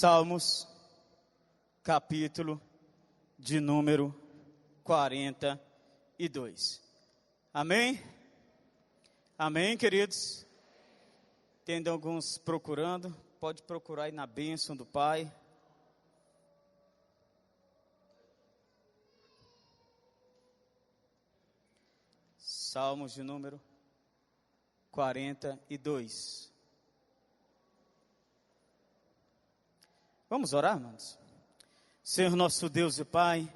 Salmos, capítulo de número 42. Amém? Amém, queridos? Tendo alguns procurando, pode procurar aí na bênção do Pai. Salmos de número 42. Vamos orar, irmãos? Senhor nosso Deus e Pai,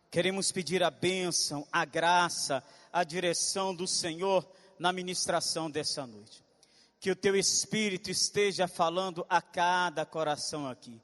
queremos pedir a bênção, a graça, a direção do Senhor na ministração dessa noite. Que o Teu Espírito esteja falando a cada coração aqui.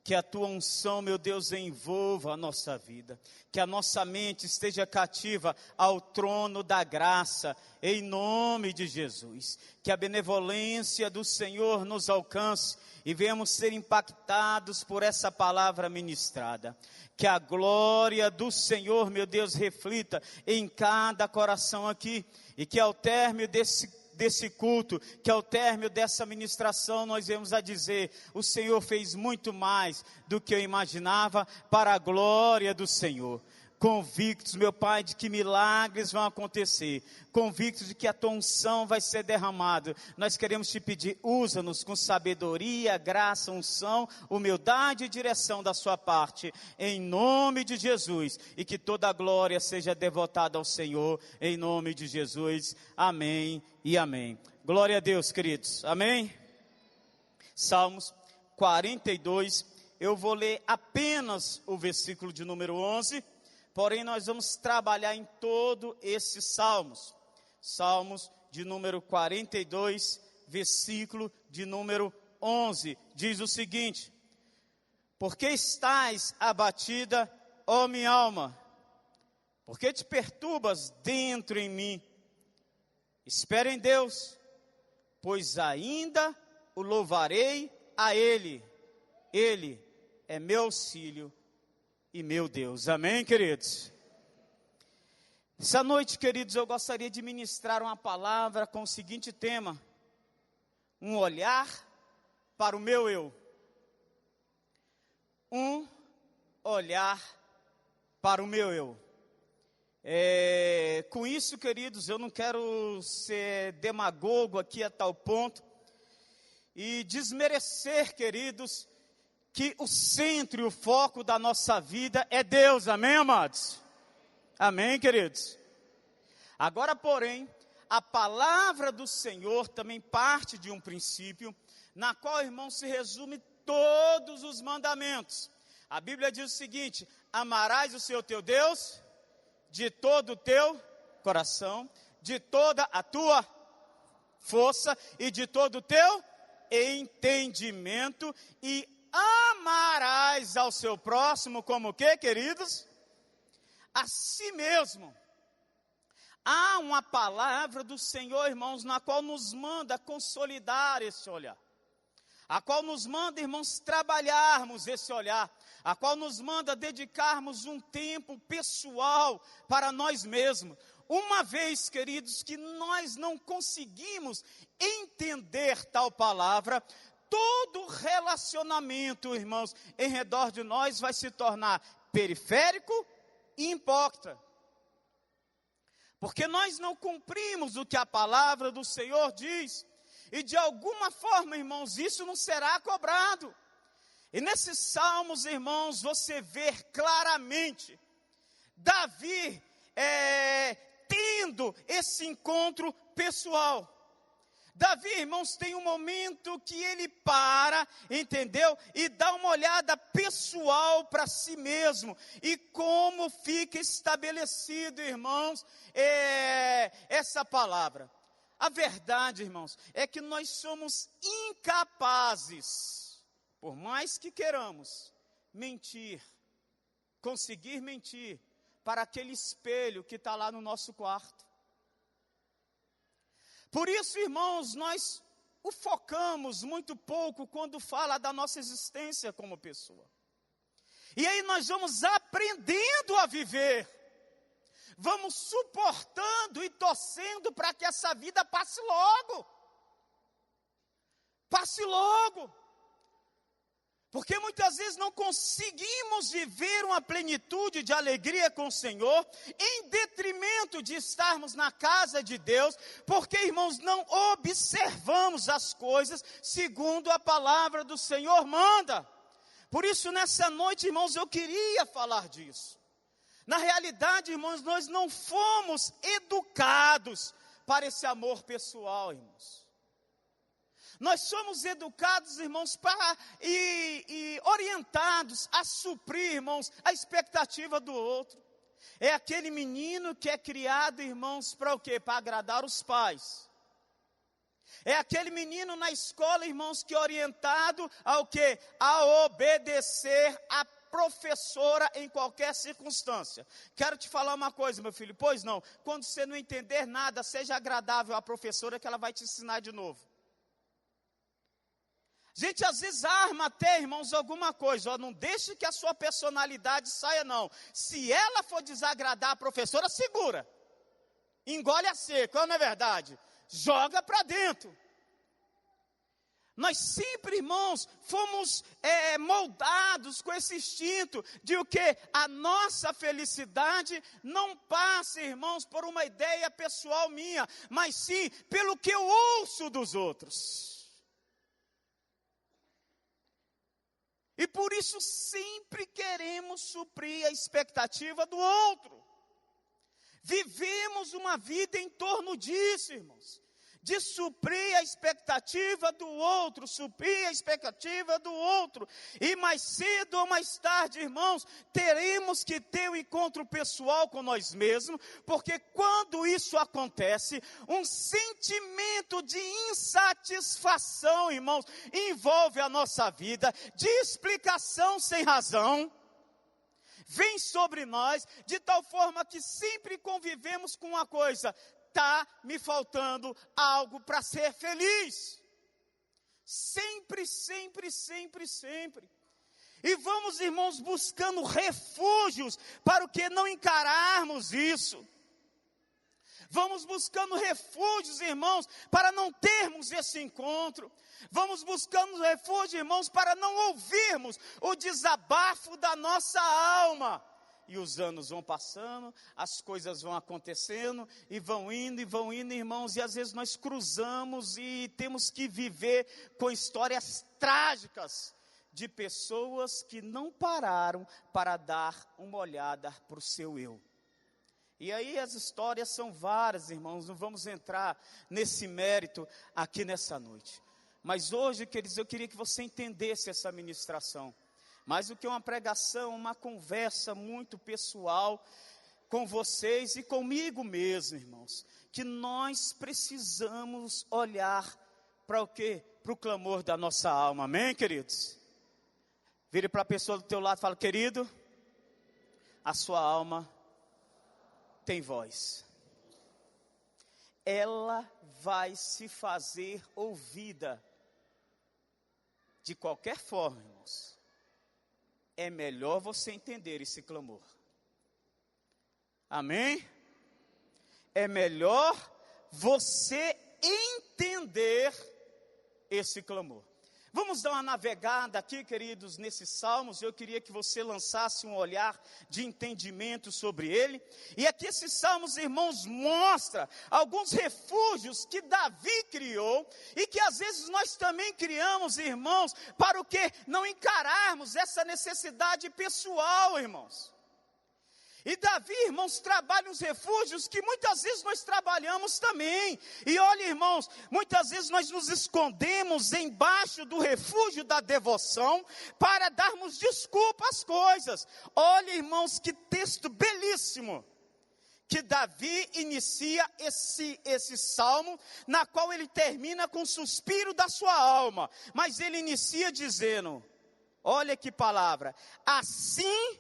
Que a Tua unção, meu Deus, envolva a nossa vida. Que a nossa mente esteja cativa ao trono da graça, em nome de Jesus. Que a benevolência do Senhor nos alcance e venhamos ser impactados por essa palavra ministrada. Que a glória do Senhor, meu Deus, reflita em cada coração aqui. E que ao término desse culto, que ao término dessa ministração, nós vamos a dizer: o Senhor fez muito mais do que eu imaginava, para a glória do Senhor. Convictos, meu Pai, de que milagres vão acontecer, convictos de que a Tua unção vai ser derramada, nós queremos Te pedir, usa-nos com sabedoria, graça, unção, humildade e direção da Sua parte, em nome de Jesus, e que toda a glória seja devotada ao Senhor, em nome de Jesus, amém e amém. Glória a Deus, queridos, amém? Salmos 42, eu vou ler apenas o versículo de número 11, porém nós vamos trabalhar em todo esses salmos. Salmos de número 42, versículo de número 11, diz o seguinte: por que estás abatida, ó minha alma? Por que te perturbas dentro em mim? Espera em Deus, pois ainda o louvarei a Ele. Ele é meu auxílio e meu Deus. Amém, queridos? Essa noite, queridos, eu gostaria de ministrar uma palavra com o seguinte tema: um olhar para o meu eu. Um olhar para o meu eu. Com isso, queridos, eu não quero ser demagogo aqui a tal ponto e desmerecer, queridos, que o centro e o foco da nossa vida é Deus, amém, amados? Amém, queridos? Agora, porém, a palavra do Senhor também parte de um princípio, na qual, irmão, se resume todos os mandamentos. A Bíblia diz o seguinte: amarás o Senhor teu Deus de todo o teu coração, de toda a tua força e de todo o teu entendimento, e amarás ao seu próximo como o quê, queridos? A si mesmo. Há uma palavra do Senhor, irmãos, na qual nos manda consolidar esse olhar, a qual nos manda, irmãos, trabalharmos esse olhar, a qual nos manda dedicarmos um tempo pessoal para nós mesmos. Uma vez, queridos, que nós não conseguimos entender tal palavra, todo relacionamento, irmãos, em redor de nós vai se tornar periférico e hipócrita. Porque nós não cumprimos o que a palavra do Senhor diz. E de alguma forma, irmãos, isso não será cobrado. E nesses salmos, irmãos, você vê claramente Davi tendo esse encontro pessoal. Davi, irmãos, tem um momento que ele para, entendeu? E dá uma olhada pessoal para si mesmo. E como fica estabelecido, irmãos, essa palavra. A verdade, irmãos, é que nós somos incapazes, por mais que queiramos, conseguir mentir para aquele espelho que está lá no nosso quarto. Por isso, irmãos, nós o focamos muito pouco quando fala da nossa existência como pessoa. E aí nós vamos aprendendo a viver, vamos suportando e torcendo para que essa vida passe logo. Passe logo. Porque muitas vezes não conseguimos viver uma plenitude de alegria com o Senhor, em detrimento de estarmos na casa de Deus, porque, irmãos, não observamos as coisas segundo a palavra do Senhor manda. Por isso, nessa noite, irmãos, eu queria falar disso. Na realidade, irmãos, nós não fomos educados para esse amor pessoal, irmãos. Nós somos educados, irmãos, e orientados a suprir, irmãos, a expectativa do outro. É aquele menino que é criado, irmãos, para o quê? Para agradar os pais. É aquele menino na escola, irmãos, que é orientado ao quê? A obedecer a professora em qualquer circunstância. Quero te falar uma coisa, meu filho, pois não, quando você não entender nada, seja agradável à professora que ela vai te ensinar de novo. A gente às vezes arma até, irmãos, alguma coisa, ó, não deixe que a sua personalidade saia não. Se ela for desagradar a professora, segura. Engole a seco, não é verdade? Joga para dentro. Nós sempre, irmãos, fomos moldados com esse instinto de o que? A nossa felicidade não passa, irmãos, por uma ideia pessoal minha, mas sim pelo que eu ouço dos outros. E por isso sempre queremos suprir a expectativa do outro. Vivemos uma vida em torno disso, irmãos. De suprir a expectativa do outro, suprir a expectativa do outro. E mais cedo ou mais tarde, irmãos, teremos que ter um encontro pessoal com nós mesmos, porque quando isso acontece, um sentimento de insatisfação, irmãos, envolve a nossa vida, de explicação sem razão, vem sobre nós, de tal forma que sempre convivemos com uma coisa: está me faltando algo para ser feliz. Sempre, sempre, sempre, sempre. E vamos, irmãos, buscando refúgios para o que não encararmos isso. Vamos buscando refúgios, irmãos, para não termos esse encontro. Vamos buscando refúgio, irmãos, para não ouvirmos o desabafo da nossa alma. E os anos vão passando, as coisas vão acontecendo, e vão indo, irmãos, e às vezes nós cruzamos e temos que viver com histórias trágicas de pessoas que não pararam para dar uma olhada para o seu eu. E aí as histórias são várias, irmãos, não vamos entrar nesse mérito aqui nessa noite. Mas hoje, queridos, eu queria que você entendesse essa ministração. Mais do que uma pregação, uma conversa muito pessoal com vocês e comigo mesmo, irmãos. Que nós precisamos olhar para o quê? Para o clamor da nossa alma, amém, queridos? Vire para a pessoa do teu lado e fala: querido, a sua alma tem voz. Ela vai se fazer ouvida. De qualquer forma, irmãos. É melhor você entender esse clamor. Amém? É melhor você entender esse clamor. Vamos dar uma navegada aqui, queridos, nesses salmos. Eu queria que você lançasse um olhar de entendimento sobre ele. E aqui esses salmos, irmãos, mostram alguns refúgios que Davi criou e que às vezes nós também criamos, irmãos, para o que? Não encararmos essa necessidade pessoal, irmãos. E Davi, irmãos, trabalha os refúgios que muitas vezes nós trabalhamos também. E olha, irmãos, muitas vezes nós nos escondemos embaixo do refúgio da devoção para darmos desculpa às coisas. Olha, irmãos, que texto belíssimo que Davi inicia esse salmo, na qual ele termina com o suspiro da sua alma. Mas ele inicia dizendo, olha que palavra: assim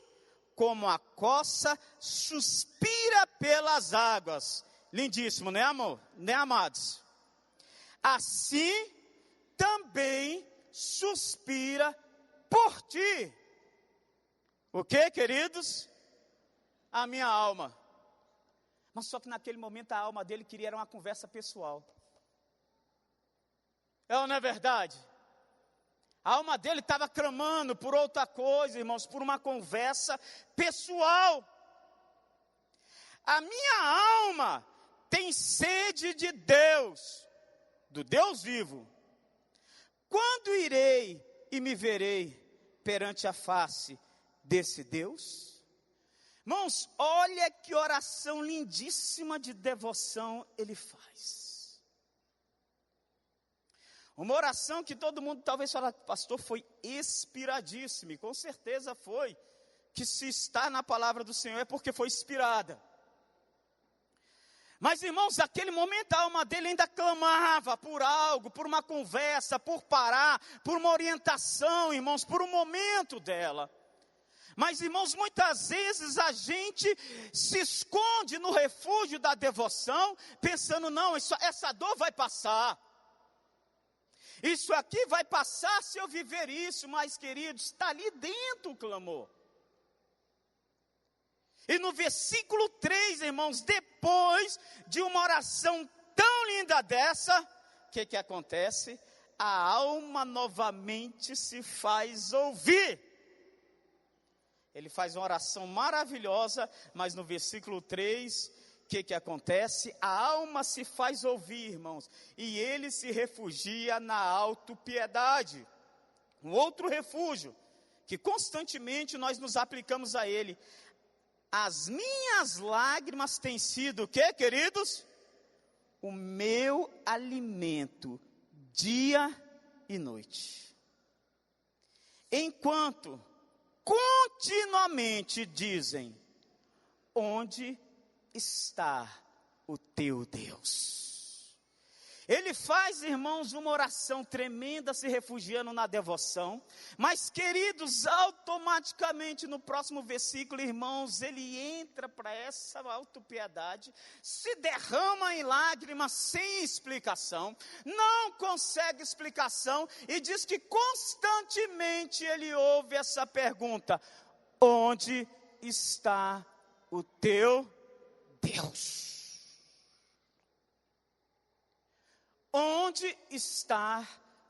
como a coça suspira pelas águas. Lindíssimo, né, amor? Né, amados? Assim também suspira por ti. O que, queridos? A minha alma. Mas só que naquele momento a alma dele queria uma conversa pessoal. É ou não é verdade? A alma dele estava clamando por outra coisa, irmãos, por uma conversa pessoal. A minha alma tem sede de Deus, do Deus vivo. Quando irei e me verei perante a face desse Deus? Irmãos, olha que oração lindíssima de devoção ele faz. Uma oração que todo mundo talvez fale, pastor, foi inspiradíssima, e com certeza foi, que se está na palavra do Senhor é porque foi inspirada. Mas, irmãos, naquele momento a alma dele ainda clamava por algo, por uma conversa, por parar, por uma orientação, irmãos, por um momento dela. Mas, irmãos, muitas vezes a gente se esconde no refúgio da devoção, pensando, não, essa dor vai passar. Isso aqui vai passar se eu viver isso, mas, queridos, está ali dentro o clamor. E no versículo 3, irmãos, depois de uma oração tão linda dessa, o que acontece? A alma novamente se faz ouvir. Ele faz uma oração maravilhosa, mas no versículo 3, o que acontece? A alma se faz ouvir, irmãos, e ele se refugia na autopiedade. Um outro refúgio, que constantemente nós nos aplicamos a ele. As minhas lágrimas têm sido o quê, queridos? O meu alimento, dia e noite. Enquanto continuamente dizem, onde está o teu Deus? Ele faz, irmãos, uma oração tremenda, se refugiando na devoção. Mas, queridos, automaticamente no próximo versículo, irmãos, ele entra para essa autopiedade, se derrama em lágrimas sem explicação, não consegue explicação e diz que constantemente ele ouve essa pergunta: onde está o teu Deus? Onde está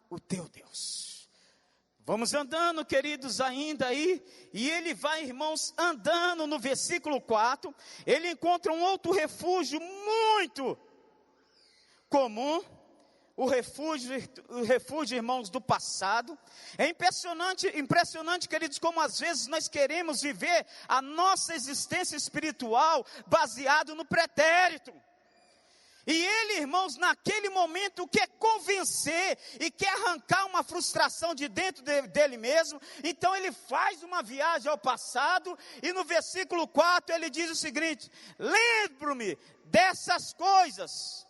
o teu Deus? Vamos andando, queridos, ainda aí, e ele vai, irmãos, andando no versículo 4, ele encontra um outro refúgio muito comum, o refúgio, irmãos, do passado. É impressionante, queridos, como às vezes nós queremos viver a nossa existência espiritual baseado no pretérito. E ele, irmãos, naquele momento quer convencer e quer arrancar uma frustração de dentro dele mesmo. Então ele faz uma viagem ao passado e no versículo 4 ele diz o seguinte: lembro-me dessas coisas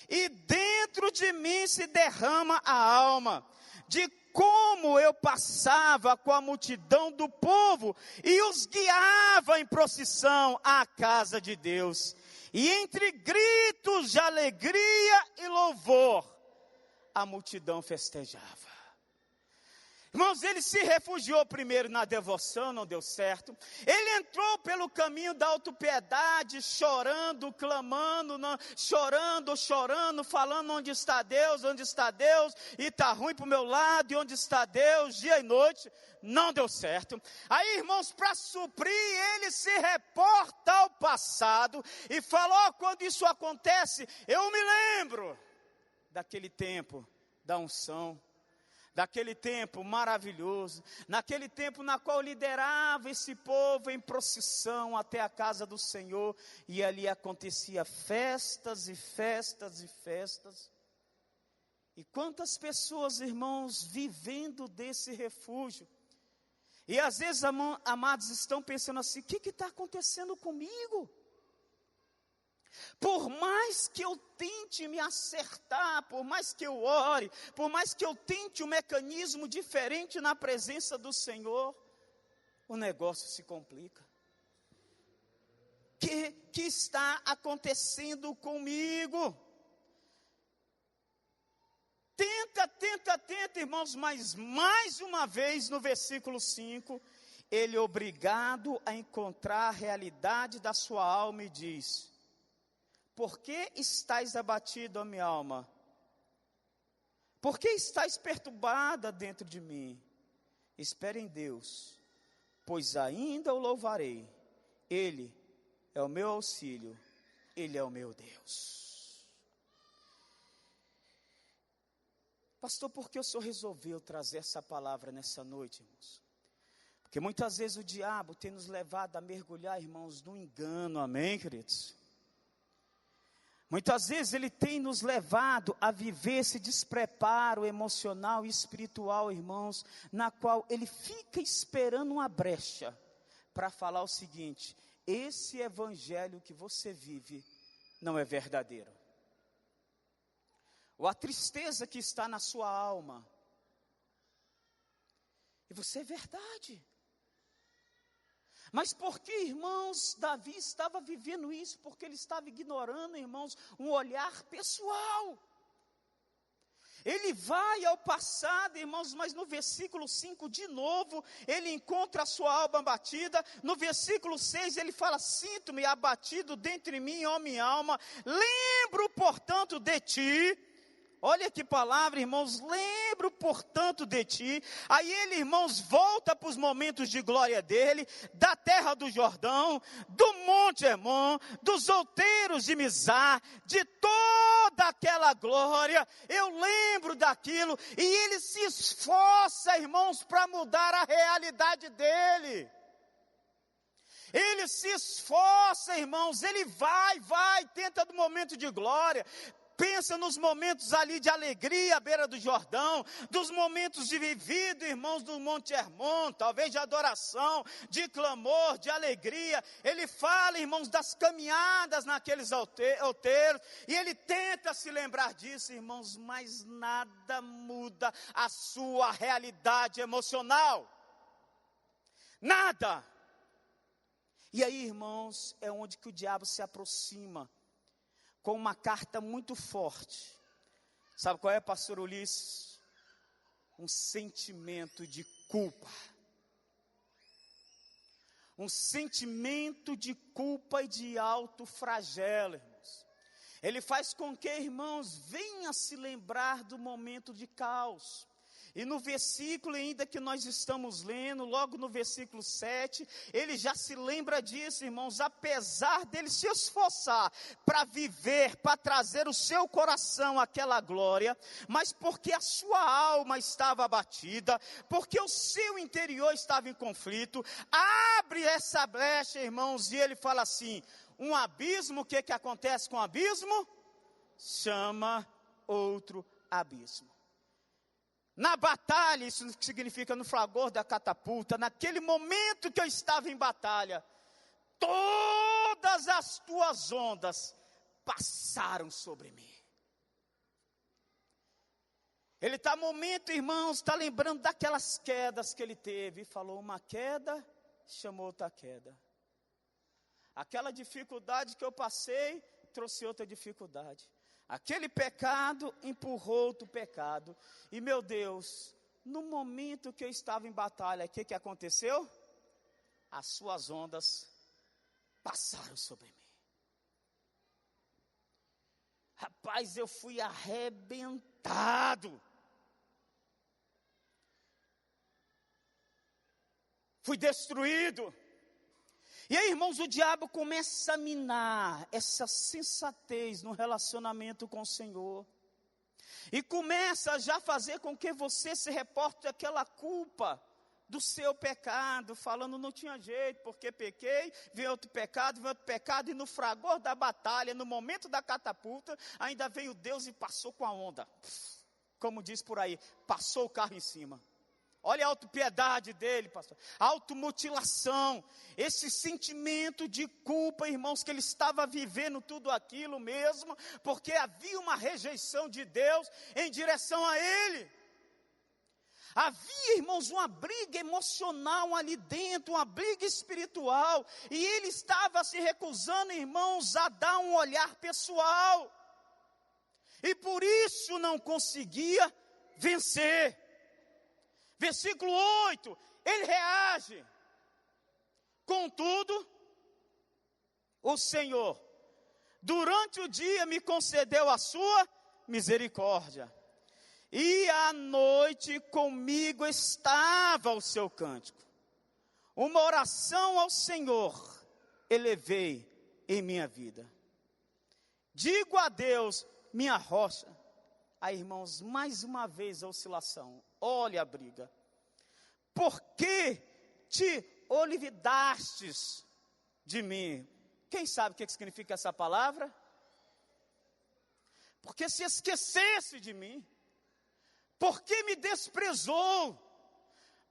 e dentro de mim se derrama a alma, de como eu passava com a multidão do povo e os guiava em procissão à casa de Deus. E entre gritos de alegria e louvor, a multidão festejava. Irmãos, ele se refugiou primeiro na devoção, não deu certo. Ele entrou pelo caminho da autopiedade, chorando, clamando, chorando, falando onde está Deus, e está ruim para o meu lado, e onde está Deus, dia e noite. Não deu certo. Aí, irmãos, para suprir, ele se reporta ao passado e falou: quando isso acontece, eu me lembro daquele tempo da unção, daquele tempo maravilhoso, naquele tempo na qual liderava esse povo em procissão até a casa do Senhor, e ali acontecia festas e festas e festas. E quantas pessoas, irmãos, vivendo desse refúgio, e às vezes, amados, estão pensando assim: o que está acontecendo comigo? Por mais que eu tente me acertar, por mais que eu ore, por mais que eu tente um mecanismo diferente na presença do Senhor, o negócio se complica. Que está acontecendo comigo? Tenta, irmãos, mas mais uma vez no versículo 5, ele é obrigado a encontrar a realidade da sua alma e diz: por que estáis abatido, ó minha alma? Por que estáis perturbada dentro de mim? Espere em Deus, pois ainda o louvarei. Ele é o meu auxílio, Ele é o meu Deus. Pastor, por que o senhor resolveu trazer essa palavra nessa noite, irmãos? Porque muitas vezes o diabo tem nos levado a mergulhar, irmãos, no engano, amém, queridos? Muitas vezes ele tem nos levado a viver esse despreparo emocional e espiritual, irmãos, na qual ele fica esperando uma brecha para falar o seguinte: esse evangelho que você vive não é verdadeiro. Ou a tristeza que está na sua alma, e você é verdade. Mas por que, irmãos, Davi estava vivendo isso? Porque ele estava ignorando, irmãos, um olhar pessoal. Ele vai ao passado, irmãos, mas no versículo 5, de novo, ele encontra a sua alma abatida. No versículo 6, ele fala: sinto-me abatido dentro de mim, ó minha alma, lembro, portanto, de ti. Olha que palavra, irmãos, lembro, portanto, de ti. Aí ele, irmãos, volta para os momentos de glória dele, da terra do Jordão, do Monte Hermon, dos outeiros de Mizar, de toda aquela glória. Eu lembro daquilo, e ele se esforça, irmãos, para mudar a realidade dele. Ele se esforça, irmãos, ele vai, tenta do momento de glória. Pensa nos momentos ali de alegria à beira do Jordão, dos momentos de vivido, irmãos, do Monte Hermon, talvez de adoração, de clamor, de alegria. Ele fala, irmãos, das caminhadas naqueles outeiros, e ele tenta se lembrar disso, irmãos, mas nada muda a sua realidade emocional. Nada. E aí, irmãos, é onde que o diabo se aproxima com uma carta muito forte. Sabe qual é, pastor Ulisses? Um sentimento de culpa. Um sentimento de culpa e de autoflagelo, irmãos. Ele faz com que, irmãos, venha se lembrar do momento de caos. E no versículo ainda que nós estamos lendo, logo no versículo 7, ele já se lembra disso, irmãos, apesar dele se esforçar para viver, para trazer o seu coração àquela glória, mas porque a sua alma estava abatida, porque o seu interior estava em conflito, abre essa brecha, irmãos, e ele fala assim: um abismo, o que acontece com o abismo? Chama outro abismo. Na batalha, isso significa no fragor da catapulta, naquele momento que eu estava em batalha, todas as tuas ondas passaram sobre mim. Ele está momento, irmãos, está lembrando daquelas quedas que ele teve, e falou: uma queda chamou outra queda. Aquela dificuldade que eu passei, trouxe outra dificuldade. Aquele pecado empurrou outro pecado. E meu Deus, no momento que eu estava em batalha, o que aconteceu? As suas ondas passaram sobre mim. Rapaz, eu fui arrebentado. Fui destruído. E aí, irmãos, o diabo começa a minar essa sensatez no relacionamento com o Senhor. E começa já a fazer com que você se reporte aquela culpa do seu pecado, falando: não tinha jeito, porque pequei, veio outro pecado, e no fragor da batalha, no momento da catapulta, ainda veio Deus e passou com a onda. Como diz por aí, passou o carro em cima. Olha a autopiedade dele, pastor. A automutilação. Esse sentimento de culpa, irmãos, que ele estava vivendo tudo aquilo mesmo, porque havia uma rejeição de Deus em direção a ele. Havia, irmãos, uma briga emocional ali dentro, uma briga espiritual. E ele estava se recusando, irmãos, a dar um olhar pessoal. E por isso não conseguia vencer. Versículo 8, ele reage: contudo, o Senhor, durante o dia me concedeu a sua misericórdia, E à noite comigo estava o seu cântico. Uma oração ao Senhor elevei em minha vida. Digo a Deus, minha rocha. Aí, irmãos, mais uma vez a oscilação. Olha a briga. Por que te olvidastes de mim? Quem sabe o que significa essa palavra? Porque se esquecesse de mim. Por que me desprezou?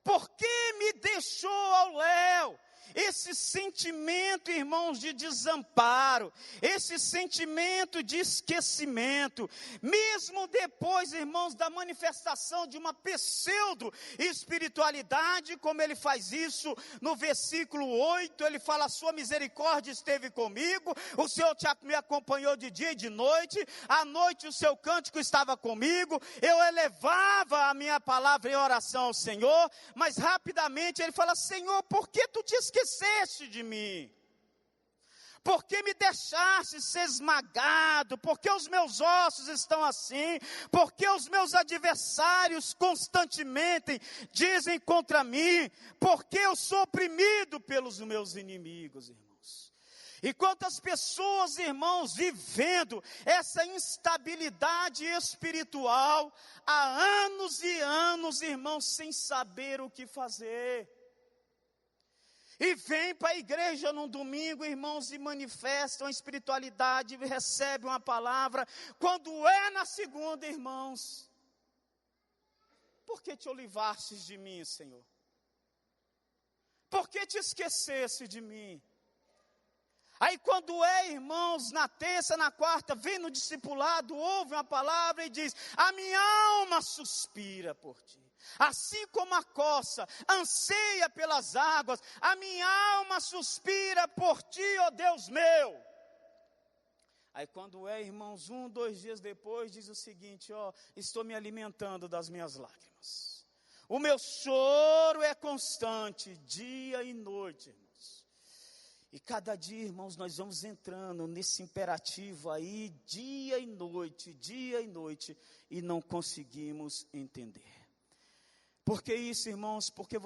Por que me deixou ao léu? Esse sentimento, irmãos, de desamparo, esse sentimento de esquecimento, mesmo depois, irmãos, da manifestação de uma pseudo-espiritualidade, como ele faz isso no versículo 8, ele fala, a sua misericórdia esteve comigo, o Senhor me acompanhou de dia e de noite, à noite o seu cântico estava comigo, eu elevava a minha palavra em oração ao Senhor, mas rapidamente ele fala, Senhor, por que tu te esqueceste de mim? Por que me deixaste ser esmagado? Por que os meus ossos estão assim? Por que os meus adversários constantemente dizem contra mim? Por que eu sou oprimido pelos meus inimigos, irmãos? E quantas pessoas, irmãos, vivendo essa instabilidade espiritual há anos e anos, irmãos, sem saber o que fazer. E vem para a igreja num domingo, irmãos, e manifestam a espiritualidade, recebem uma palavra. Quando é na segunda, irmãos, por que te olivastes de mim, Senhor? Por que te esquecesse de mim? Aí quando é, irmãos, na terça, na quarta, vem no discipulado, ouve uma palavra e diz, a minha alma suspira por ti. Assim como a coça anseia pelas águas, a minha alma suspira por ti, ó Deus meu. Aí quando é, irmãos, 1, 2 dias depois, diz o seguinte, ó, estou me alimentando das minhas lágrimas. O meu choro é constante, dia e noite, irmãos. E cada dia, irmãos, nós vamos entrando nesse imperativo aí, dia e noite, e não conseguimos entender. Por que isso, irmãos? Porque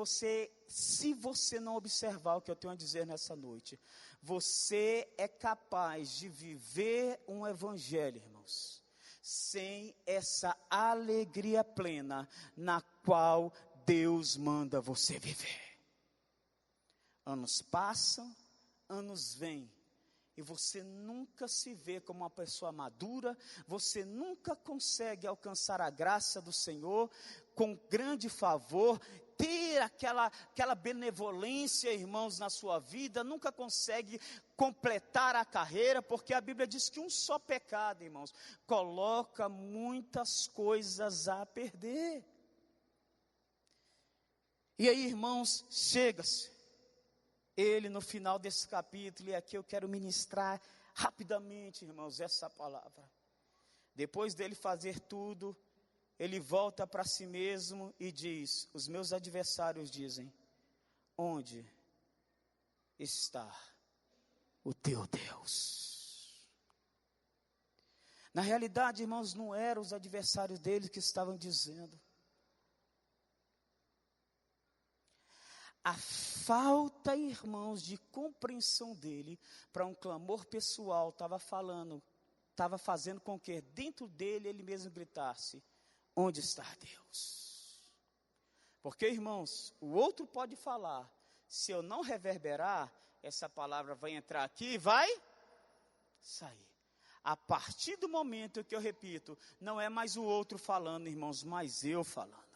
se você não observar o que eu tenho a dizer nessa noite, você é capaz de viver um evangelho, irmãos, sem essa alegria plena na qual Deus manda você viver. Anos passam, anos vêm, e você nunca se vê como uma pessoa madura, você nunca consegue alcançar a graça do Senhor com grande favor, ter aquela benevolência, irmãos, na sua vida, nunca consegue completar a carreira, porque a Bíblia diz que um só pecado, irmãos, coloca muitas coisas a perder. E aí, irmãos, chega-se ele no final desse capítulo, e aqui eu quero ministrar rapidamente, irmãos, essa palavra. Depois dele fazer tudo, ele volta para si mesmo e diz, os meus adversários dizem, onde está o teu Deus? Na realidade, irmãos, não eram os adversários dele que estavam dizendo. A falta, irmãos, de compreensão dele para um clamor pessoal estava fazendo com que dentro dele ele mesmo gritasse, onde está Deus? Porque, irmãos, o outro pode falar, se eu não reverberar, essa palavra vai entrar aqui e vai sair. A partir do momento que eu repito, não é mais o outro falando, irmãos, mas eu falando.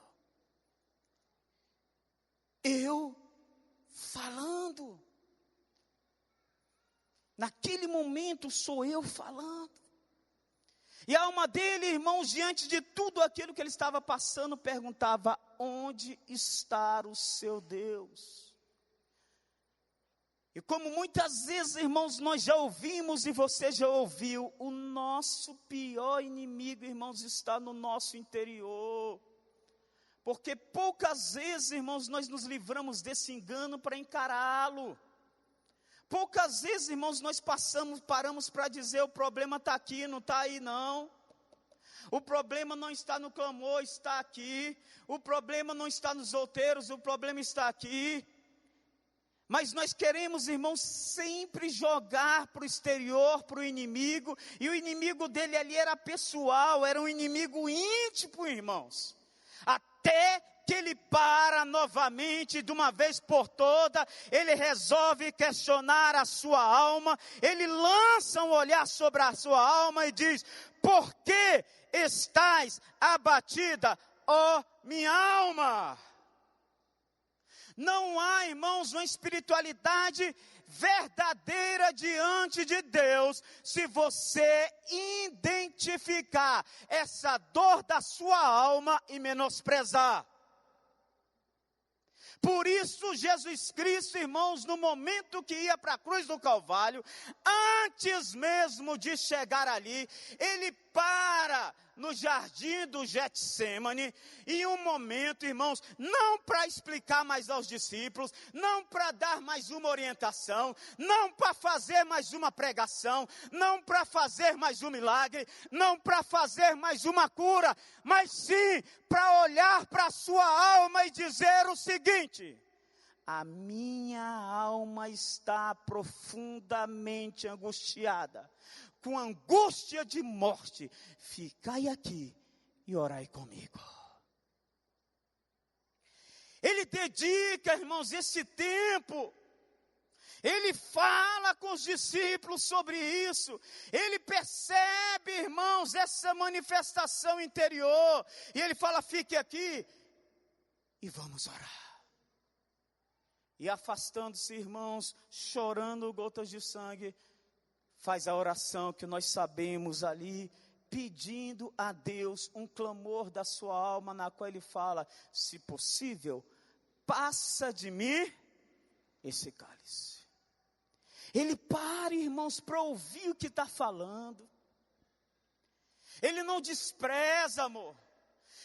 Eu falando. Naquele momento sou eu falando. E a alma dele, irmãos, diante de tudo aquilo que ele estava passando, perguntava, onde está o seu Deus? E como muitas vezes, irmãos, nós já ouvimos e você já ouviu, o nosso pior inimigo, irmãos, está no nosso interior. Porque poucas vezes, irmãos, nós nos livramos desse engano para encará-lo. Poucas vezes, irmãos, nós paramos para dizer, o problema está aqui, não está aí não. O problema não está no clamor, está aqui. O problema não está nos solteiros, o problema está aqui. Mas nós queremos, irmãos, sempre jogar para o exterior, para o inimigo. E o inimigo dele ali era pessoal, era um inimigo íntimo, irmãos. Até que ele para novamente, de uma vez por toda, ele resolve questionar a sua alma, ele lança um olhar sobre a sua alma e diz: por que estás abatida, ó minha alma? Não há, irmãos, uma espiritualidade verdadeira diante de Deus, se você identificar essa dor da sua alma e menosprezar. Por isso, Jesus Cristo, irmãos, no momento que ia para a cruz do Calvário, antes mesmo de chegar ali, ele para no jardim do Getsêmani, em um momento, irmãos, não para explicar mais aos discípulos, não para dar mais uma orientação, não para fazer mais uma pregação, não para fazer mais um milagre, não para fazer mais uma cura, mas sim para olhar para a sua alma e dizer o seguinte: a minha alma está profundamente angustiada, com angústia de morte, ficai aqui e orai comigo. Ele dedica, irmãos, esse tempo, ele fala com os discípulos sobre isso, ele percebe, irmãos, essa manifestação interior, e ele fala: fique aqui e vamos orar. E afastando-se, irmãos, chorando gotas de sangue, faz a oração que nós sabemos ali, pedindo a Deus um clamor da sua alma, na qual ele fala: se possível, passa de mim esse cálice. Ele para, irmãos, para ouvir o que está falando. Ele não despreza, amor.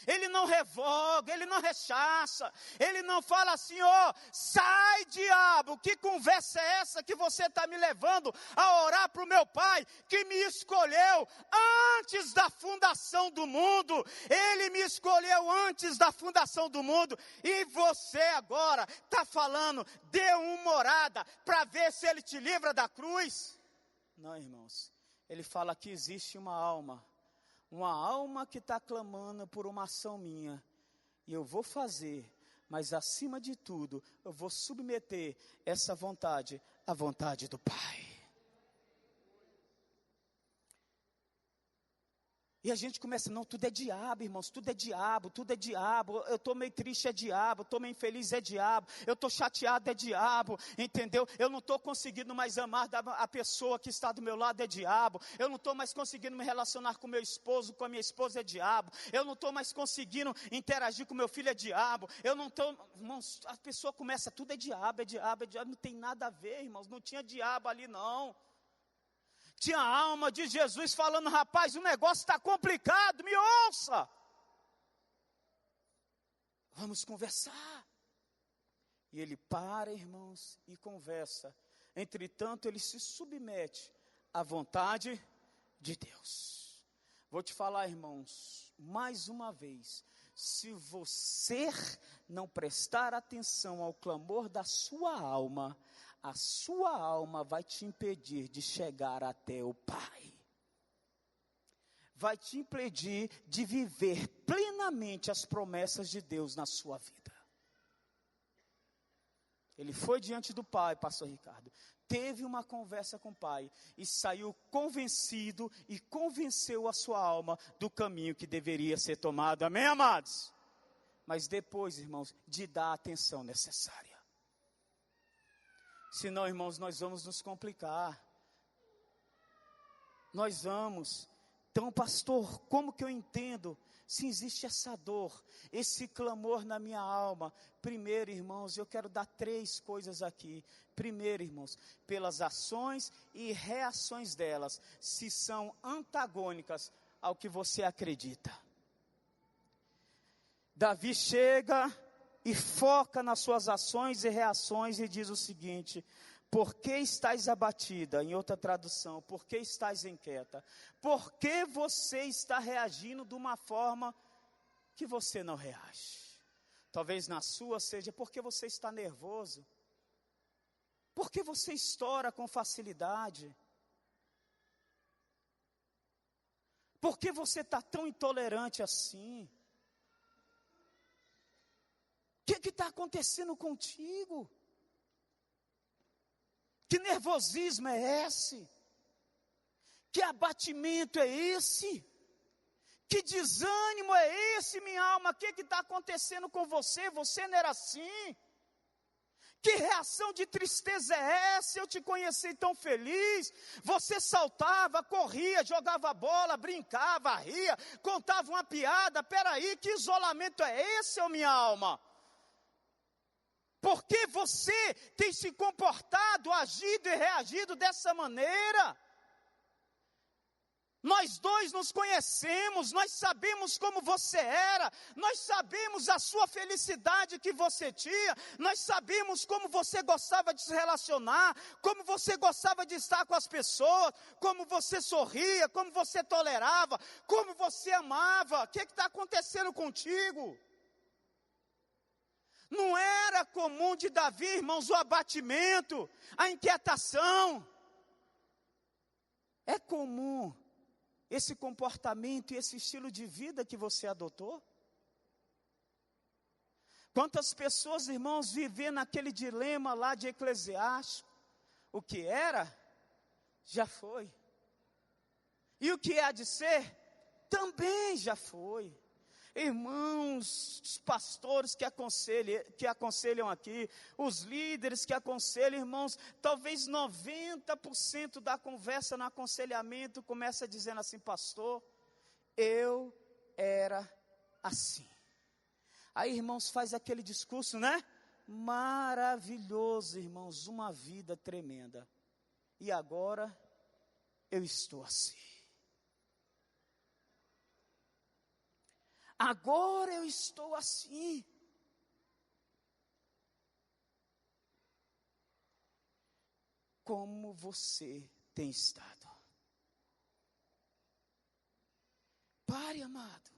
Ele não revoga, ele não rechaça, ele não fala assim: ó, sai diabo, que conversa é essa que você está me levando a orar para o meu pai, que me escolheu antes da fundação do mundo, ele me escolheu antes da fundação do mundo, e você agora está falando, dê uma orada para ver se ele te livra da cruz? Não, irmãos, ele fala que existe uma alma que está clamando por uma ação minha, e eu vou fazer, mas acima de tudo, eu vou submeter essa vontade à vontade do Pai. E a gente começa: não, tudo é diabo, irmãos, tudo é diabo, eu estou meio triste, é diabo, eu estou meio infeliz, é diabo, eu estou chateado, é diabo, entendeu? Eu não estou conseguindo mais amar a pessoa que está do meu lado, é diabo, eu não estou mais conseguindo me relacionar com meu esposo, com a minha esposa, é diabo, eu não estou mais conseguindo interagir com meu filho, é diabo, eu não estou, irmãos, a pessoa começa: tudo é diabo, não tem nada a ver, irmãos, não tinha diabo ali não. Tinha a alma de Jesus falando: rapaz, o negócio está complicado, me ouça. Vamos conversar. E ele para, irmãos, e conversa. Entretanto, ele se submete à vontade de Deus. Vou te falar, irmãos, mais uma vez: se você não prestar atenção ao clamor da sua alma, a sua alma vai te impedir de chegar até o Pai. Vai te impedir de viver plenamente as promessas de Deus na sua vida. Ele foi diante do Pai, pastor Ricardo, teve uma conversa com o Pai e saiu convencido e convenceu a sua alma do caminho que deveria ser tomado. Amém, amados? Mas depois, irmãos, de dar a atenção necessária. Senão, irmãos, nós vamos nos complicar. Nós vamos. Então, pastor, como que eu entendo se existe essa dor, esse clamor na minha alma? Primeiro, irmãos, eu quero dar 3 coisas aqui. Primeiro, irmãos, pelas ações e reações delas, se são antagônicas ao que você acredita. Davi chega e foca nas suas ações e reações e diz o seguinte: Por que estás abatida? Em outra tradução, por que estás inquieta? Por que você está reagindo de uma forma que você não reage? Talvez na sua seja porque você está nervoso. Porque você estoura com facilidade. Por que você está tão intolerante assim? O que está acontecendo contigo? Que nervosismo é esse? Que abatimento é esse? Que desânimo é esse, minha alma? O que está acontecendo com você? Você não era assim? Que reação de tristeza é essa? Eu te conheci tão feliz. Você saltava, corria, jogava bola, brincava, ria, contava uma piada. Peraí, que isolamento é esse, minha alma? Por que você tem se comportado, agido e reagido dessa maneira? Nós dois nos conhecemos, nós sabemos como você era, nós sabemos a sua felicidade que você tinha, nós sabemos como você gostava de se relacionar, como você gostava de estar com as pessoas, como você sorria, como você tolerava, como você amava. O que está acontecendo contigo? Não era comum de Davi, irmãos, o abatimento, a inquietação. É comum esse comportamento e esse estilo de vida que você adotou? Quantas pessoas, irmãos, vivem naquele dilema lá de Eclesiastes? O que era, já foi. E o que há de ser, também já foi. Irmãos, os pastores que aconselham aqui, os líderes que aconselham, irmãos, talvez 90% da conversa no aconselhamento começa dizendo assim: pastor, eu era assim. Aí, irmãos, faz aquele discurso, né? Maravilhoso, irmãos, uma vida tremenda. E agora, eu estou assim. Agora eu estou assim. Como você tem estado? Pare, amado.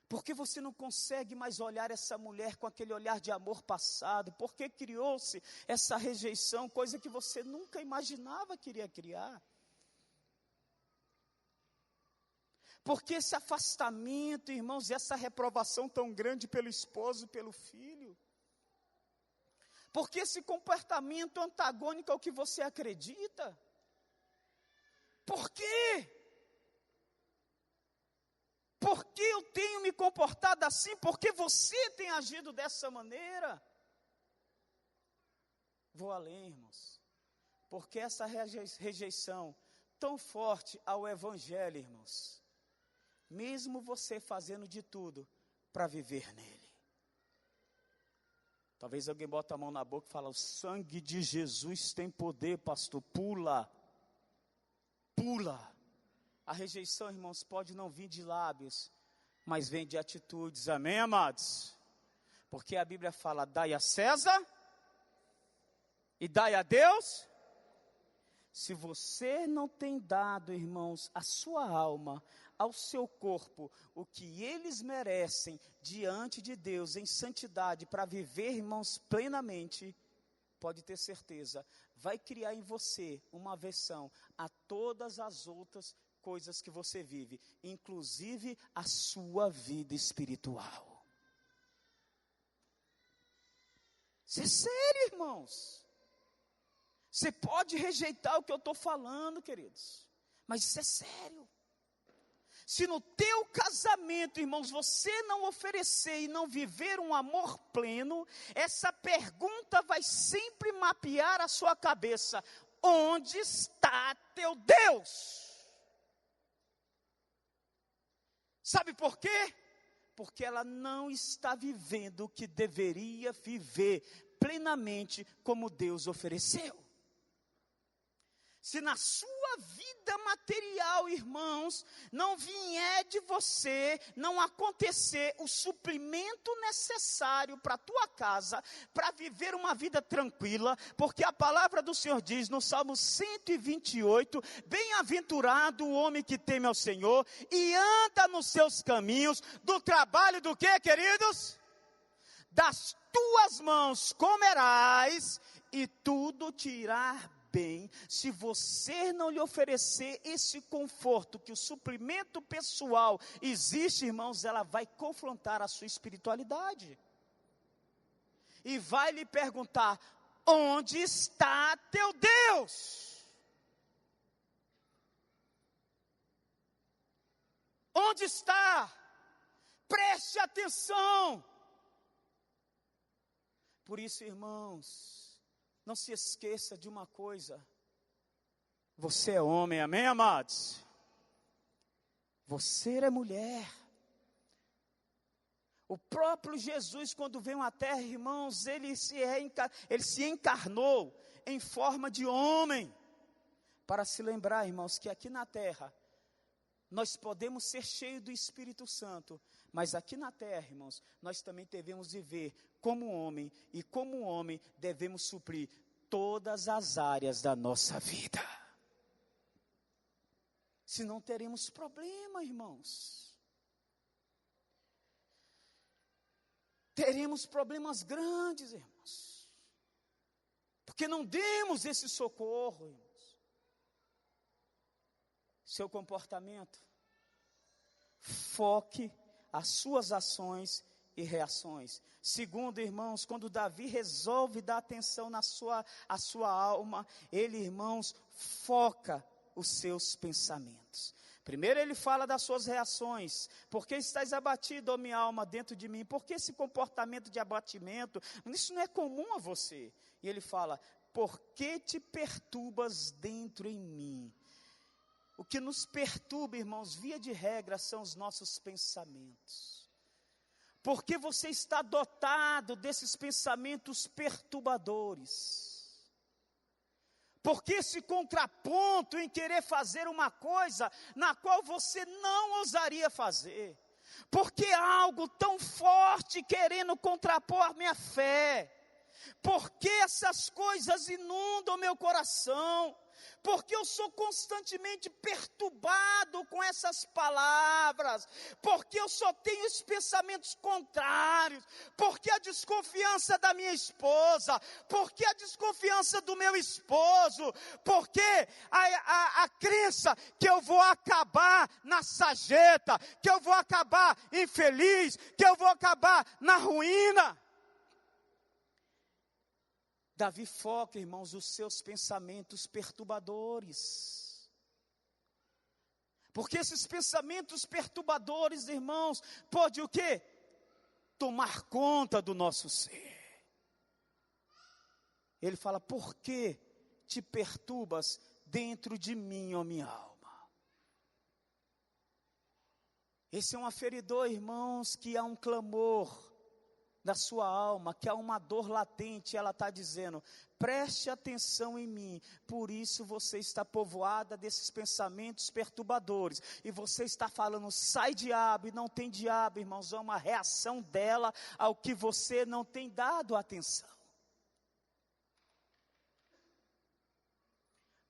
Por que você não consegue mais olhar essa mulher com aquele olhar de amor passado? Por que criou-se essa rejeição, coisa que você nunca imaginava que iria criar? Porque esse afastamento, irmãos, e essa reprovação tão grande pelo esposo e pelo filho? Porque esse comportamento antagônico ao que você acredita? Por quê? Por que eu tenho me comportado assim? Por que você tem agido dessa maneira? Vou além, irmãos. Porque essa rejeição tão forte ao evangelho, irmãos, mesmo você fazendo de tudo para viver nele. Talvez alguém bota a mão na boca e fala: o sangue de Jesus tem poder, pastor. Pula. A rejeição, irmãos, pode não vir de lábios, mas vem de atitudes. Amém, amados? Porque a Bíblia fala: dai a César e dai a Deus. Se você não tem dado, irmãos, a sua alma, ao seu corpo, o que eles merecem diante de Deus em santidade, para viver, irmãos, plenamente, pode ter certeza, vai criar em você uma aversão a todas as outras coisas que você vive, inclusive a sua vida espiritual. Isso é sério, irmãos. Você pode rejeitar o que eu estou falando, queridos, mas isso é sério. Se no teu casamento, irmãos, você não oferecer e não viver um amor pleno, essa pergunta vai sempre mapear a sua cabeça: onde está teu Deus? Sabe por quê? Porque ela não está vivendo o que deveria viver plenamente como Deus ofereceu. Se na sua vida vida material, irmãos, não vier de você, não acontecer o suprimento necessário para a tua casa, para viver uma vida tranquila, porque a palavra do Senhor diz no Salmo 128, bem-aventurado o homem que teme ao Senhor e anda nos seus caminhos, do trabalho do quê, queridos? Das tuas mãos comerás e tudo te irá bem. Se você não lhe oferecer esse conforto, que o suprimento pessoal existe, irmãos, ela vai confrontar a sua espiritualidade. E vai lhe perguntar, onde está teu Deus? Onde está? Preste atenção. Por isso, irmãos, não se esqueça de uma coisa. Você é homem, amém, amados? Você é mulher. O próprio Jesus, quando veio à terra, irmãos, ele se encarnou em forma de homem. Para se lembrar, irmãos, que aqui na terra, nós podemos ser cheios do Espírito Santo, mas aqui na terra, irmãos, nós também devemos viver como homem, e como homem devemos suprir todas as áreas da nossa vida. Senão teremos problema, irmãos. Teremos problemas grandes, irmãos. Porque não demos esse socorro, irmãos. Seu comportamento, foque as suas ações e reações. Segundo, irmãos, quando Davi resolve dar atenção à sua alma, ele, irmãos, foca os seus pensamentos. Primeiro ele fala das suas reações. Por que estás abatido, ó minha alma, dentro de mim? Por que esse comportamento de abatimento? Isso não é comum a você. E ele fala, por que te perturbas dentro em mim? O que nos perturba, irmãos, via de regra, são os nossos pensamentos. Porque você está dotado desses pensamentos perturbadores. Porque esse contraponto em querer fazer uma coisa na qual você não ousaria fazer. Porque há algo tão forte querendo contrapor a minha fé. Porque essas coisas inundam meu coração. Porque eu sou constantemente perturbado com essas palavras, porque eu só tenho esses pensamentos contrários, porque a desconfiança da minha esposa, porque a desconfiança do meu esposo, porque a crença que eu vou acabar na sarjeta, que eu vou acabar infeliz, que eu vou acabar na ruína. Davi foca, irmãos, os seus pensamentos perturbadores. Porque esses pensamentos perturbadores, irmãos, pode o quê? Tomar conta do nosso ser. Ele fala, por que te perturbas dentro de mim, ó minha alma? Esse é um aferidor, irmãos, que há um clamor da sua alma, que há uma dor latente, ela está dizendo, preste atenção em mim, por isso você está povoada desses pensamentos perturbadores, e você está falando, sai diabo, e não tem diabo, irmãos, é uma reação dela ao que você não tem dado atenção.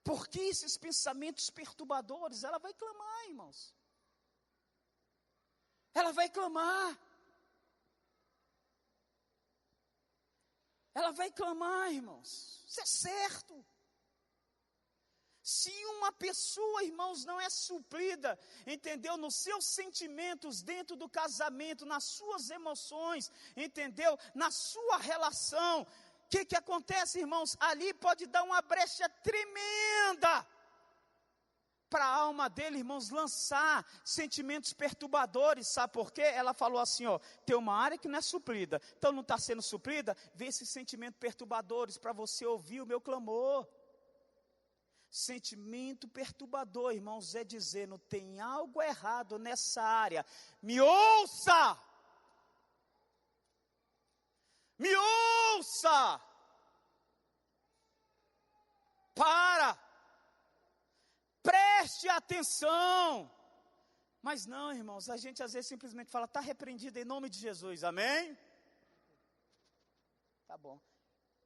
Por que esses pensamentos perturbadores? Ela vai clamar, irmãos, ela vai clamar. Ela vai clamar, irmãos, isso é certo. Se uma pessoa, irmãos, não é suprida, entendeu? Nos seus sentimentos dentro do casamento, nas suas emoções, entendeu? Na sua relação, o que acontece, irmãos? Ali pode dar uma brecha tremenda para a alma dele, irmãos, lançar sentimentos perturbadores. Sabe por quê? Ela falou assim, ó, tem uma área que não é suprida, então não está sendo suprida, vê esses sentimentos perturbadores para você ouvir o meu clamor. Sentimento perturbador, irmãos, é dizendo, tem algo errado nessa área, me ouça! Me ouça! preste atenção. Mas não, irmãos, a gente às vezes simplesmente fala, está repreendido em nome de Jesus, amém? Tá bom.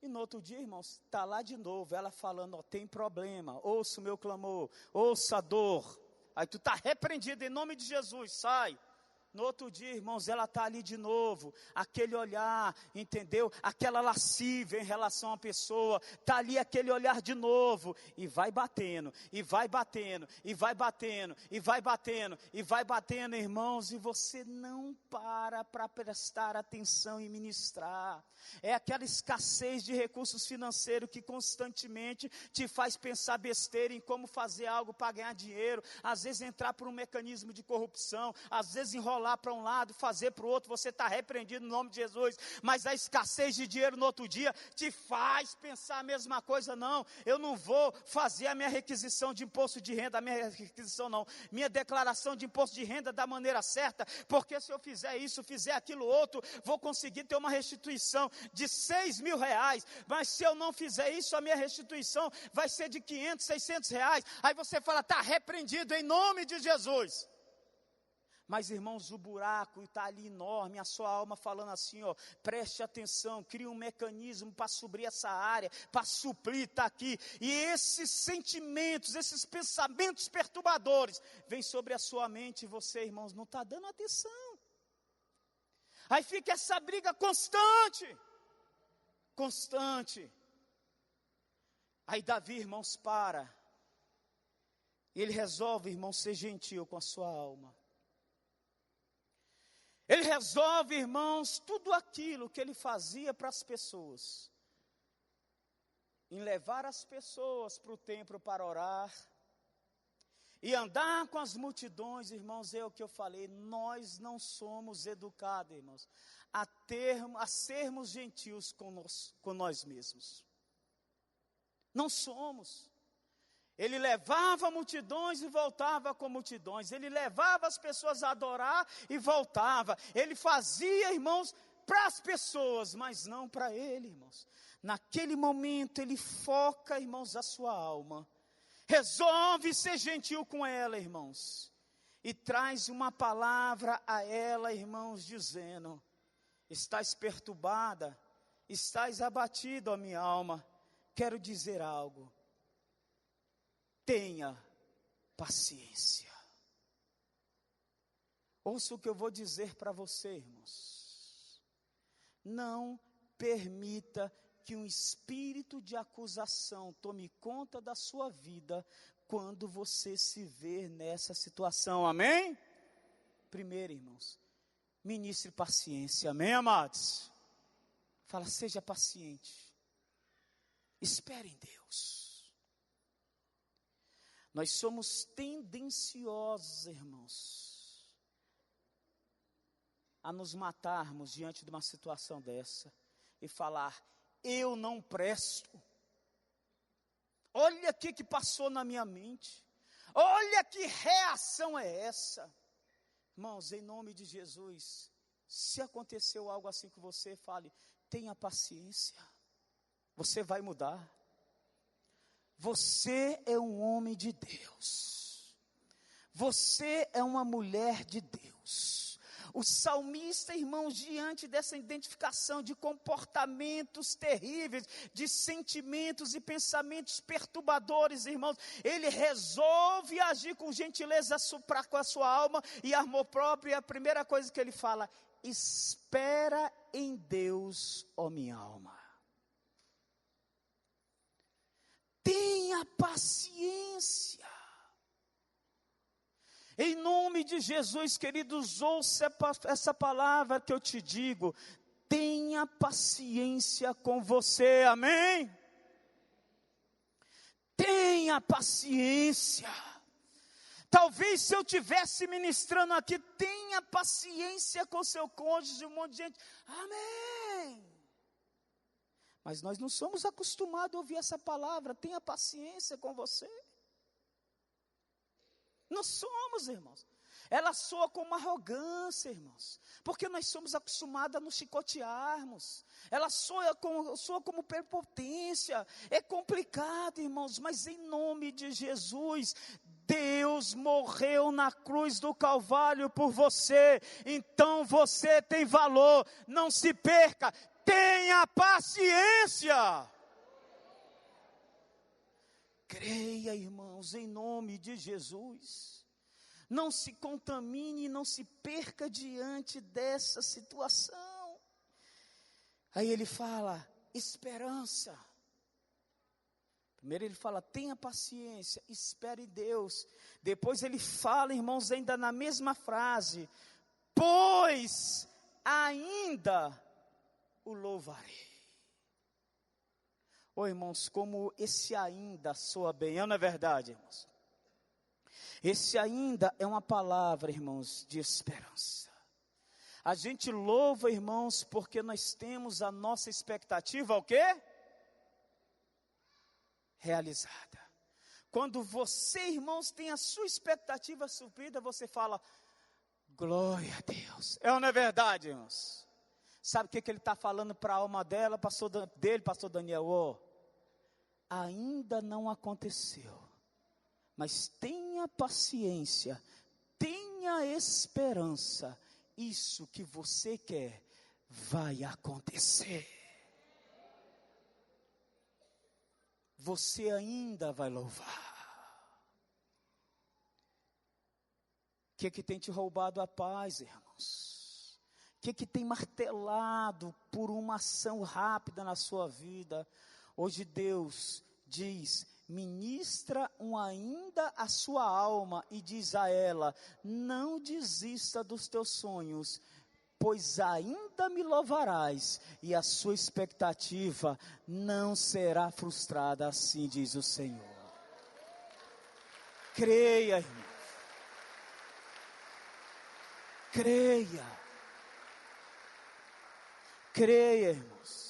E no outro dia, irmãos, está lá de novo, ela falando, ó, tem problema, ouça o meu clamor, ouça a dor. Aí tu está repreendido em nome de Jesus, sai. No outro dia, irmãos, ela está ali de novo, aquele olhar, entendeu? Aquela lascívia em relação à pessoa, está ali aquele olhar de novo, e vai batendo, e vai batendo, e vai batendo, e vai batendo, e vai batendo, irmãos, e você não para prestar atenção e ministrar. É aquela escassez de recursos financeiros que constantemente te faz pensar besteira em como fazer algo para ganhar dinheiro, às vezes entrar por um mecanismo de corrupção, às vezes enrolar para um lado, fazer para o outro, você está repreendido no nome de Jesus, mas a escassez de dinheiro no outro dia te faz pensar a mesma coisa. Não, eu não vou fazer a minha requisição de imposto de renda, minha declaração de imposto de renda da maneira certa, porque se eu fizer isso, fizer aquilo outro, vou conseguir ter uma restituição de 6 mil reais, mas se eu não fizer isso, a minha restituição vai ser de 500, 600 reais, aí você fala, está repreendido em nome de Jesus. Mas, irmãos, o buraco está ali enorme, a sua alma falando assim, ó, preste atenção, cria um mecanismo para suprir essa área, para suprir, está aqui. E esses sentimentos, esses pensamentos perturbadores, vêm sobre a sua mente e você, irmãos, não está dando atenção. Aí fica essa briga constante. Aí Davi, irmãos, ele resolve, irmãos, ser gentil com a sua alma. Ele resolve, irmãos, tudo aquilo que ele fazia para as pessoas, em levar as pessoas para o templo para orar, e andar com as multidões, irmãos, é o que eu falei, nós não somos educados, irmãos, a sermos gentios com nós mesmos. Não somos. Ele levava multidões e voltava com multidões. Ele levava as pessoas a adorar e voltava. Ele fazia, irmãos, para as pessoas, mas não para ele, irmãos. Naquele momento ele foca, irmãos, a sua alma. Resolve ser gentil com ela, irmãos. E traz uma palavra a ela, irmãos, dizendo, estás perturbada, estás abatido, ó minha alma. Quero dizer algo. Tenha paciência. Ouça o que eu vou dizer para você, irmãos. Não permita que um espírito de acusação tome conta da sua vida quando você se ver nessa situação, amém? Primeiro, irmãos, ministre paciência, amém, amados? Fala, seja paciente. Espere em Deus. Nós somos tendenciosos, irmãos, a nos matarmos diante de uma situação dessa e falar, eu não presto. Olha o que passou na minha mente. Olha que reação é essa. Irmãos, em nome de Jesus, se aconteceu algo assim com você, fale, tenha paciência. Você vai mudar. Você é um homem de Deus. Você é uma mulher de Deus. O salmista, irmãos, diante dessa identificação de comportamentos terríveis, de sentimentos e pensamentos perturbadores, irmãos, ele resolve agir com gentileza com a sua alma e amor próprio. E a primeira coisa que ele fala, espera em Deus, ó minha alma. Tenha paciência. Em nome de Jesus, queridos, ouça essa palavra que eu te digo. Tenha paciência com você, amém? Tenha paciência. Talvez se eu estivesse ministrando aqui, tenha paciência com seu cônjuge, um monte de gente, amém. Mas nós não somos acostumados a ouvir essa palavra, tenha paciência com você. Não somos, irmãos. Ela soa como arrogância, irmãos. Porque nós somos acostumados a nos chicotearmos. Ela soa como prepotência. É complicado, irmãos. Mas em nome de Jesus, Deus morreu na cruz do Calvário por você, então você tem valor. Não se perca, tenha paciência. Creia, irmãos, em nome de Jesus. Não se contamine, não se perca diante dessa situação. Aí ele fala, esperança. Primeiro ele fala, tenha paciência, espere em Deus. Depois ele fala, irmãos, ainda na mesma frase, pois ainda o louvarei. Ô irmãos, como esse ainda soa bem, não é verdade, irmãos? Esse ainda é uma palavra, irmãos, de esperança. A gente louva, irmãos, porque nós temos a nossa expectativa, o quê? Realizada. Quando você, irmãos, tem a sua expectativa suprida, você fala, glória a Deus. É ou não é verdade, irmãos? Sabe o que ele está falando para a alma dela, pastor Daniel? Oh, ainda não aconteceu, mas tenha paciência, tenha esperança, isso que você quer vai acontecer. Você ainda vai louvar. O que tem te roubado a paz, irmãos? O que tem martelado por uma ação rápida na sua vida? Hoje Deus diz, ministra ainda a sua alma e diz a ela, não desista dos teus sonhos, pois ainda me louvarás, e a sua expectativa não será frustrada, assim diz o Senhor. Creia, irmão. Creia, irmãos.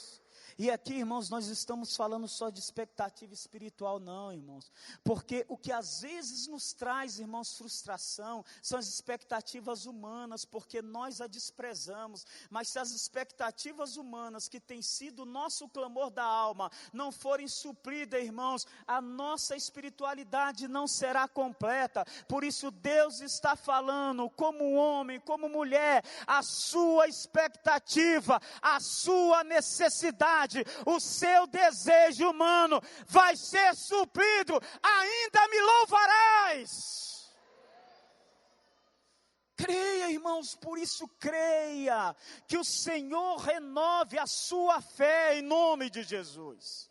E aqui, irmãos, nós estamos falando só de expectativa espiritual, não, irmãos. Porque o que às vezes nos traz, irmãos, frustração, são as expectativas humanas, porque nós a desprezamos. Mas se as expectativas humanas, que tem sido o nosso clamor da alma, não forem supridas, irmãos, a nossa espiritualidade não será completa. Por isso Deus está falando, como homem, como mulher, a sua expectativa, a sua necessidade, o seu desejo humano vai ser suprido, ainda me louvarás. Creia, irmãos, por isso creia, que o Senhor renove a sua fé em nome de Jesus.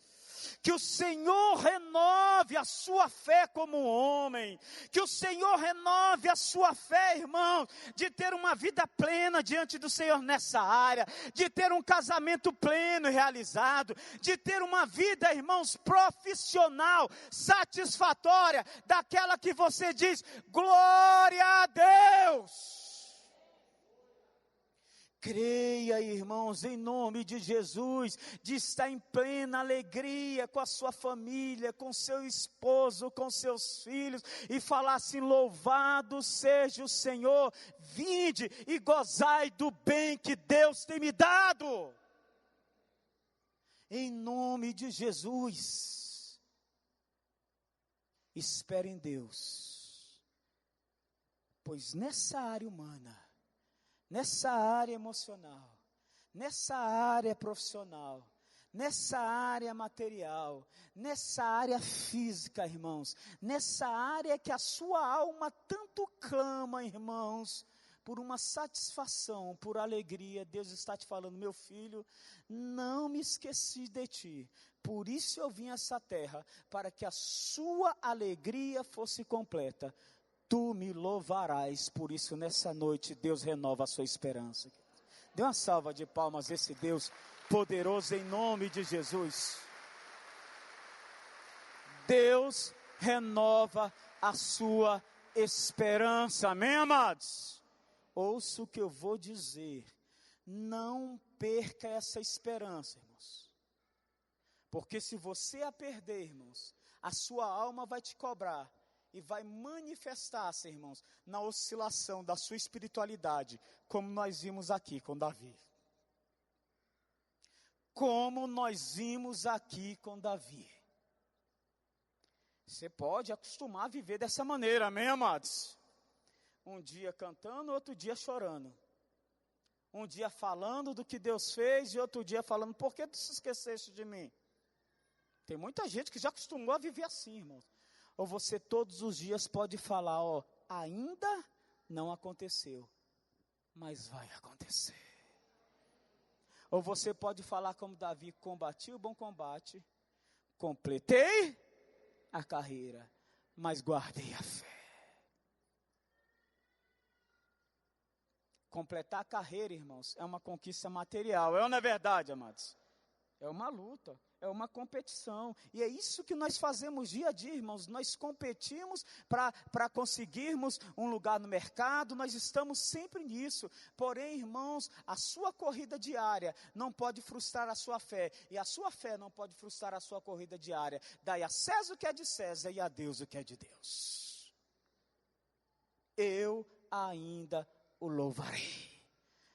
Que o Senhor renove a sua fé como homem, que o Senhor renove a sua fé, irmão, de ter uma vida plena diante do Senhor nessa área, de ter um casamento pleno e realizado, de ter uma vida, irmãos, profissional, satisfatória, daquela que você diz, glória a Deus. Creia, irmãos, em nome de Jesus, de estar em plena alegria com a sua família, com seu esposo, com seus filhos, e falar assim, louvado seja o Senhor, vinde e gozai do bem que Deus tem me dado. Em nome de Jesus, espere em Deus, pois nessa área humana, nessa área emocional, nessa área profissional, nessa área material, nessa área física, irmãos, nessa área que a sua alma tanto clama, irmãos, por uma satisfação, por alegria, Deus está te falando, meu filho, não me esqueci de ti, por isso eu vim a essa terra, para que a sua alegria fosse completa. Tu me louvarás, por isso nessa noite Deus renova a sua esperança. Dê uma salva de palmas a esse Deus poderoso em nome de Jesus. Deus renova a sua esperança, amém, amados? Ouça o que eu vou dizer, não perca essa esperança, irmãos. Porque se você a perder, irmãos, a sua alma vai te cobrar. E vai manifestar-se, irmãos, na oscilação da sua espiritualidade, como nós vimos aqui com Davi. Como nós vimos aqui com Davi. Você pode acostumar a viver dessa maneira, amém, amados? Um dia cantando, outro dia chorando. Um dia falando do que Deus fez e outro dia falando, por que tu se esqueceste de mim? Tem muita gente que já acostumou a viver assim, irmãos. Ou você todos os dias pode falar, ó, ainda não aconteceu, mas vai acontecer. Ou você pode falar como Davi, combati o bom combate, completei a carreira, mas guardei a fé. Completar a carreira, irmãos, é uma conquista material, é ou não é verdade, amados? É uma luta, é uma competição, e é isso que nós fazemos dia a dia, irmãos, nós competimos para conseguirmos um lugar no mercado, nós estamos sempre nisso, porém, irmãos, a sua corrida diária não pode frustrar a sua fé, e a sua fé não pode frustrar a sua corrida diária, dai a César o que é de César e a Deus o que é de Deus. Eu ainda o louvarei.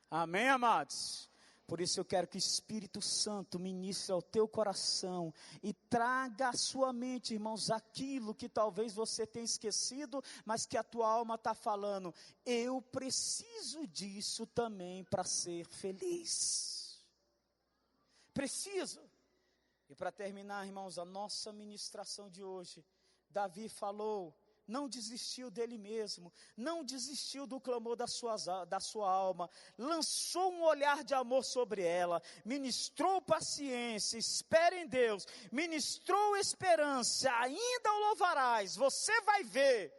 Amém, amados? Por isso eu quero que o Espírito Santo ministre ao teu coração e traga à sua mente, irmãos, aquilo que talvez você tenha esquecido, mas que a tua alma está falando. Eu preciso disso também para ser feliz. Preciso. E para terminar, irmãos, a nossa ministração de hoje, Davi falou, não desistiu dele mesmo, não desistiu do clamor da sua alma, lançou um olhar de amor sobre ela, ministrou paciência, espera em Deus, ministrou esperança, ainda o louvarás, você vai ver.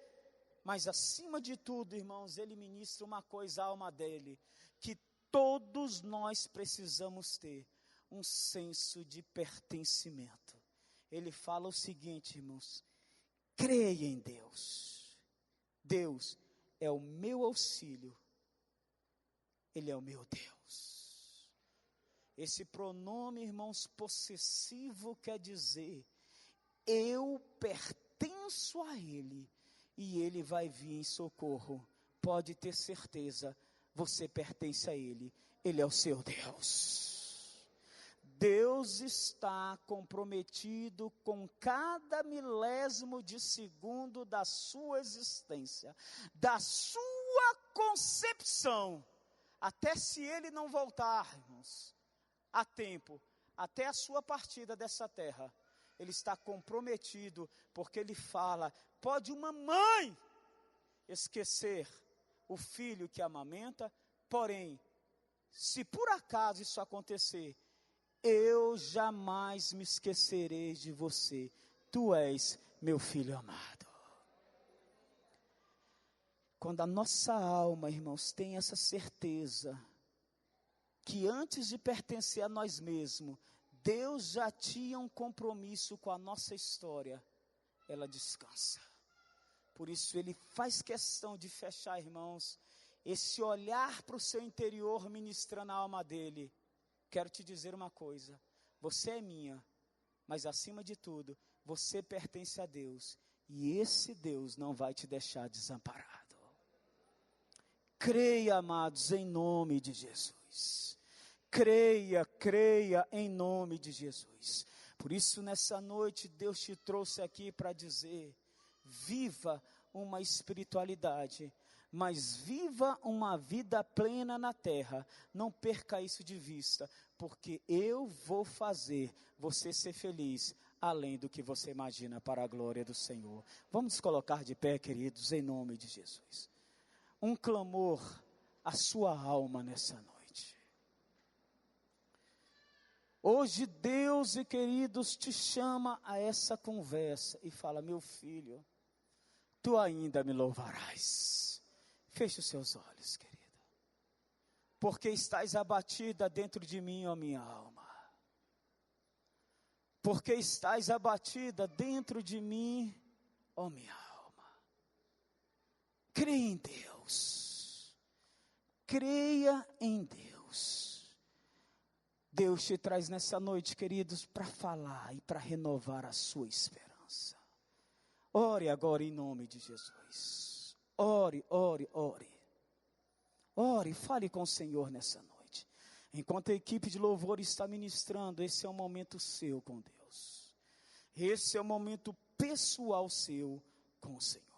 Mas acima de tudo, irmãos, ele ministra uma coisa à alma dele, que todos nós precisamos ter, um senso de pertencimento. Ele fala o seguinte, irmãos, creia em Deus. Deus é o meu auxílio. Ele é o meu Deus. Esse pronome, irmãos, possessivo quer dizer, eu pertenço a Ele e Ele vai vir em socorro. Pode ter certeza, você pertence a Ele. Ele é o seu Deus. Deus está comprometido com cada milésimo de segundo da sua existência, da sua concepção, até se Ele não voltar, irmãos, a tempo, até a sua partida dessa terra, Ele está comprometido, porque Ele fala, pode uma mãe esquecer o filho que amamenta, porém, se por acaso isso acontecer, eu jamais me esquecerei de você. Tu és meu filho amado. Quando a nossa alma, irmãos, tem essa certeza, que antes de pertencer a nós mesmos, Deus já tinha um compromisso com a nossa história, ela descansa. Por isso Ele faz questão de fechar, irmãos, esse olhar para o seu interior, ministrando a alma dele. Quero te dizer uma coisa, você é minha, mas acima de tudo, você pertence a Deus, e esse Deus não vai te deixar desamparado. Creia, amados, em nome de Jesus. Creia em nome de Jesus. Por isso, nessa noite, Deus te trouxe aqui para dizer, viva uma espiritualidade, mas viva uma vida plena na terra, não perca isso de vista, porque eu vou fazer você ser feliz, além do que você imagina, para a glória do Senhor. Vamos nos colocar de pé, queridos, em nome de Jesus. Um clamor à sua alma nessa noite. Hoje Deus, e queridos, te chama a essa conversa e fala, meu filho, tu ainda me louvarás. Feche os seus olhos, querida. Porque estás abatida dentro de mim, ó minha alma. Porque estás abatida dentro de mim, ó minha alma. Creia em Deus. Creia em Deus. Deus te traz nessa noite, queridos, para falar e para renovar a sua esperança. Ore agora em nome de Jesus. Ore. Ore, fale com o Senhor nessa noite. Enquanto a equipe de louvor está ministrando, esse é o momento seu com Deus. Esse é o momento pessoal seu com o Senhor.